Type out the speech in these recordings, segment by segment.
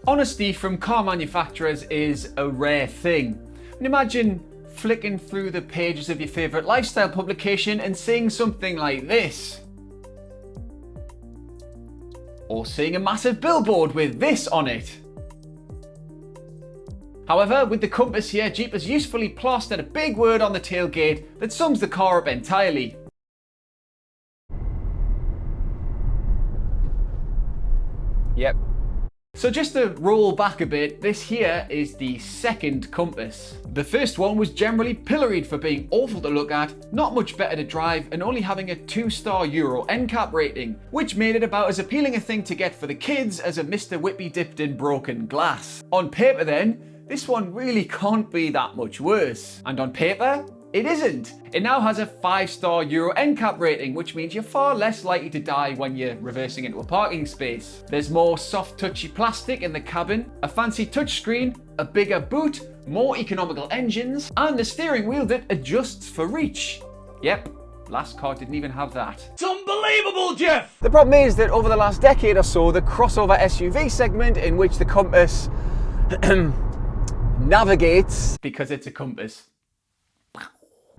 Honesty from car manufacturers is a rare thing. And imagine flicking through the pages of your favourite lifestyle publication and seeing something like this. Or seeing a massive billboard with this on it. However, with the Compass here, Jeep has usefully plastered a big word on the tailgate that sums the car up entirely. Yep. So just to roll back a bit, this here is the second Compass. The first one was generally pilloried for being awful to look at, not much better to drive, and only having a 2-star Euro NCAP rating, which made it about as appealing a thing to get for the kids as a Mr. Whippy dipped in broken glass. On paper then, this one really can't be that much worse. And on paper, it isn't. It now has a 5-star Euro NCAP rating, which means you're far less likely to die when you're reversing into a parking space. There's more soft touchy plastic in the cabin, a fancy touchscreen, a bigger boot, more economical engines, and a steering wheel that adjusts for reach. Yep, last car didn't even have that. It's unbelievable, Jeff! The problem is that over the last decade or so, the crossover SUV segment in which the Compass navigates, Because it's a Compass.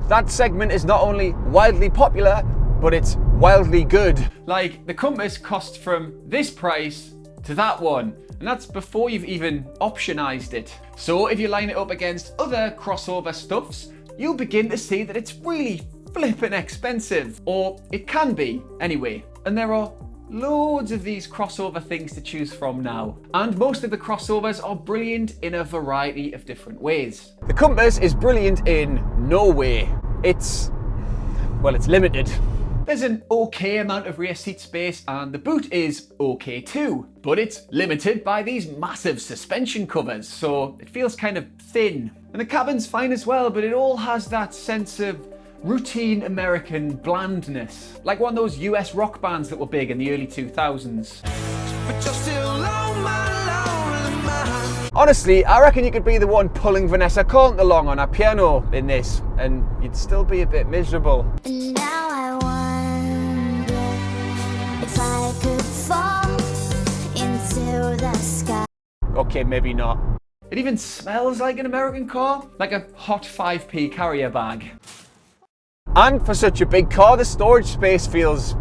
that segment is not only wildly popular, but it's wildly good. Like, the Compass costs from this price to that one, and that's before you've even optionized it. So if you line it up against other crossover stuffs, you'll begin to see that it's really flippin' expensive. Or it can be, anyway. And there are loads of these crossover things to choose from now. And most of the crossovers are brilliant in a variety of different ways. The Compass is brilliant in no way. It's limited. There's an okay amount of rear seat space and the boot is okay too, but it's limited by these massive suspension covers, so it feels kind of thin. And the cabin's fine as well, but it all has that sense of routine American blandness, like one of those US rock bands that were big in the early 2000s. But you're still on my lonely mind. Honestly, I reckon you could be the one pulling Vanessa Carlton along on a piano in this, and you'd still be a bit miserable. And now I wonder if I could fall into the sky. Okay, maybe not. It even smells like an American car, like a hot 5p carrier bag. And for such a big car, the storage space feels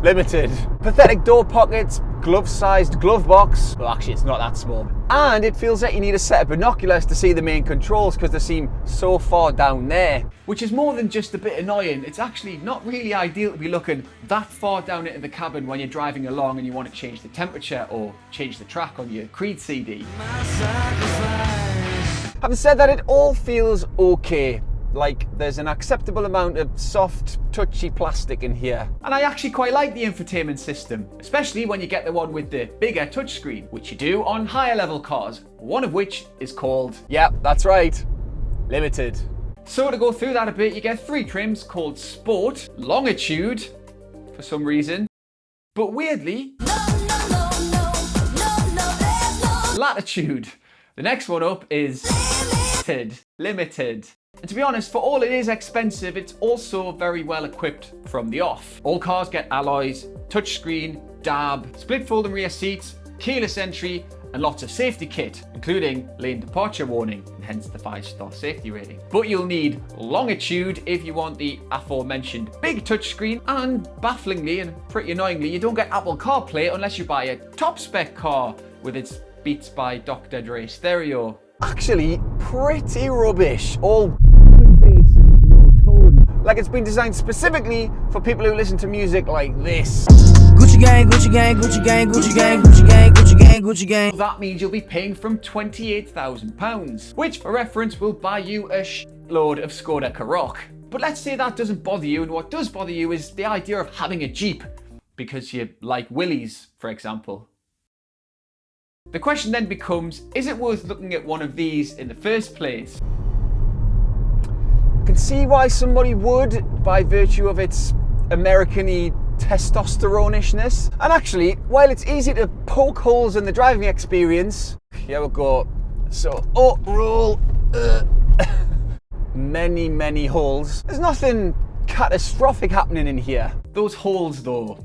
limited. Pathetic door pockets, glove-sized glove box. Well, actually, it's not that small. And it feels like you need a set of binoculars to see the main controls because they seem so far down there. Which is more than just a bit annoying. It's actually not really ideal to be looking that far down into the cabin when you're driving along and you want to change the temperature or change the track on your Creed CD. Having said that, it all feels okay. Like there's an acceptable amount of soft, touchy plastic in here. And I actually quite like the infotainment system, especially when you get the one with the bigger touchscreen, which you do on higher level cars, one of which is called... Yep, that's right. Limited. So to go through that a bit, you get 3 trims called Sport, Longitude, for some reason, but weirdly, Latitude. The next one up is Limited. And to be honest, for all it is expensive, it's also very well equipped from the off. All cars get alloys, touchscreen, DAB, split folding rear seats, keyless entry, and lots of safety kit, including lane departure warning, and hence the 5-star safety rating. But you'll need Longitude if you want the aforementioned big touchscreen, and bafflingly and pretty annoyingly, you don't get Apple CarPlay unless you buy a top spec car with its Beats by Dr. Dre stereo. Actually, pretty rubbish. All bass and no tone. Like it's been designed specifically for people who listen to music like this. Gucci gang, Gucci gang, Gucci gang, Gucci gang, Gucci gang, Gucci gang, Gucci gang. That means you'll be paying from £28,000, which for reference will buy you a load of Skoda Karoq. But let's say that doesn't bother you, and what does bother you is the idea of having a Jeep, because you like Willys, for example. The question then becomes, is it worth looking at one of these in the first place? I can see why somebody would, by virtue of its American-y testosterone-ishness. And actually, while it's easy to poke holes in the driving experience, here we go. So, roll. Many holes. There's nothing catastrophic happening in here. Those holes though,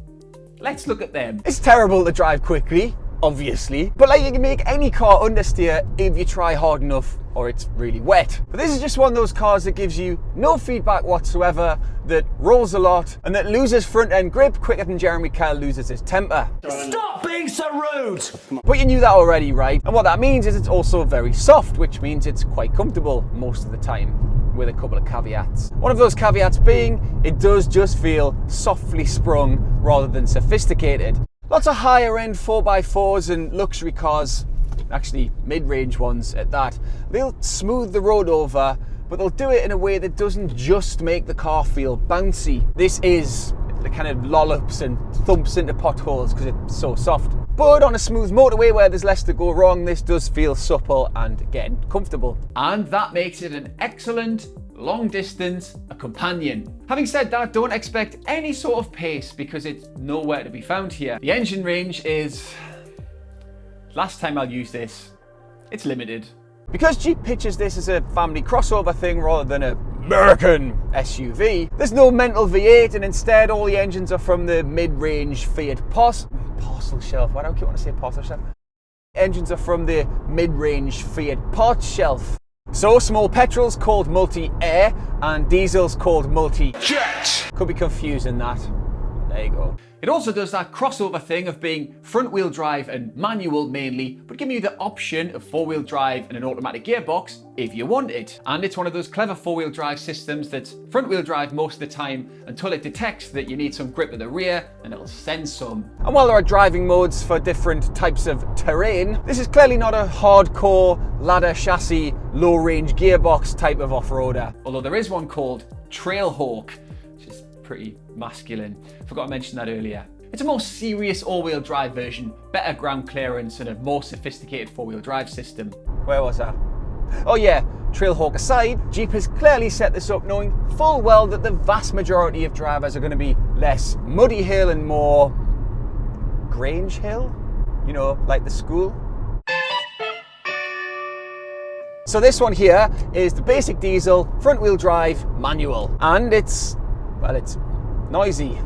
let's look at them. It's terrible to drive quickly. obviously. But like, you can make any car understeer if you try hard enough or it's really wet. But this is just one of those cars that gives you no feedback whatsoever, that rolls a lot, and that loses front end grip quicker than Jeremy Kyle loses his temper. Stop being so rude! But you knew that already, right? And what that means is it's also very soft, which means it's quite comfortable most of the time, with a couple of caveats. One of those caveats being, it does just feel softly sprung rather than sophisticated. Lots of higher end 4x4s and luxury cars, actually mid-range ones at that, they'll smooth the road over, but they'll do it in a way that doesn't just make the car feel bouncy. This is the kind of lollops and thumps into potholes because it's so soft. But on a smooth motorway where there's less to go wrong, this does feel supple and, again, comfortable. And that makes it an excellent long distance companion. Having said that, don't expect any sort of pace because it's nowhere to be found here. The engine range is, last time I'll use this, it's limited. Because Jeep pitches this as a family crossover thing rather than an American SUV, there's no mental V8, and instead all the engines are from the mid-range Fiat parcel shelf. Why do I keep wanting to say parcel shelf? Engines are from the mid-range Fiat parts shelf. So small petrols called multi-air and diesels called multi-jet. Could be confusing that. There you go. It also does that crossover thing of being front-wheel drive and manual mainly, but giving you the option of four-wheel drive and an automatic gearbox if you want it. And it's one of those clever four-wheel drive systems that's front-wheel drive most of the time until it detects that you need some grip at the rear, and it'll send some. And while there are driving modes for different types of terrain, this is clearly not a hardcore ladder chassis, low-range gearbox type of off-roader. Although there is one called Trailhawk, which is pretty masculine. Forgot to mention that earlier. It's a more serious all-wheel drive version, better ground clearance and a more sophisticated four-wheel drive system. Where was that? Oh yeah, Trailhawk aside, Jeep has clearly set this up knowing full well that the vast majority of drivers are going to be less Muddy Hill and more Grange Hill? You know, like the school? So this one here is the basic diesel, front-wheel drive, manual. And it's noisy.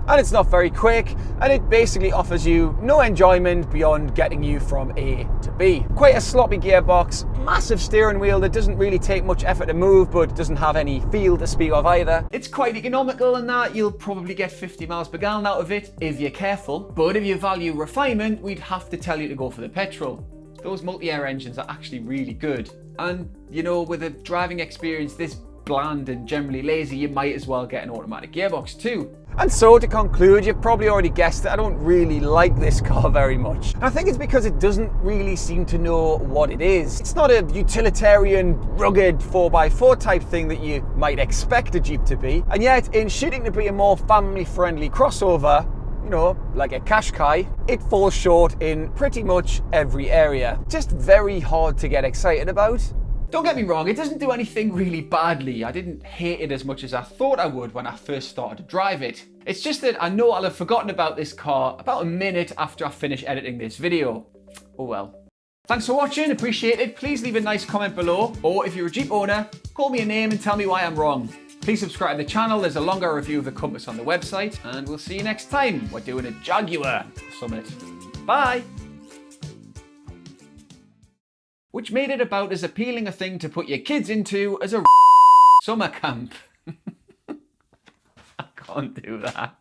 And it's not very quick, and it basically offers you no enjoyment beyond getting you from A to B. Quite a sloppy gearbox, massive steering wheel that doesn't really take much effort to move, but doesn't have any feel to speak of either. It's quite economical in that you'll probably get 50 miles per gallon out of it if you're careful, but if you value refinement, we'd have to tell you to go for the petrol. Those multi-air engines are actually really good. And, you know, with a driving experience this bland and generally lazy, you might as well get an automatic gearbox too. And so to conclude, you've probably already guessed that I don't really like this car very much. And I think it's because it doesn't really seem to know what it is. It's not a utilitarian, rugged 4x4 type thing that you might expect a Jeep to be. And yet, in shooting to be a more family-friendly crossover, you know, like a Qashqai, it falls short in pretty much every area. Just very hard to get excited about. Don't get me wrong, it doesn't do anything really badly. I didn't hate it as much as I thought I would when I first started to drive it. It's just that I know I'll have forgotten about this car about a minute after I finish editing this video. Oh well. Thanks for watching, appreciate it. Please leave a nice comment below, or if you're a Jeep owner, call me a name and tell me why I'm wrong. Please subscribe to the channel, there's a longer review of the Compass on the website, and we'll see you next time. We're doing a Jaguar Summit. Bye! Which made it about as appealing a thing to put your kids into as a summer camp. I can't do that.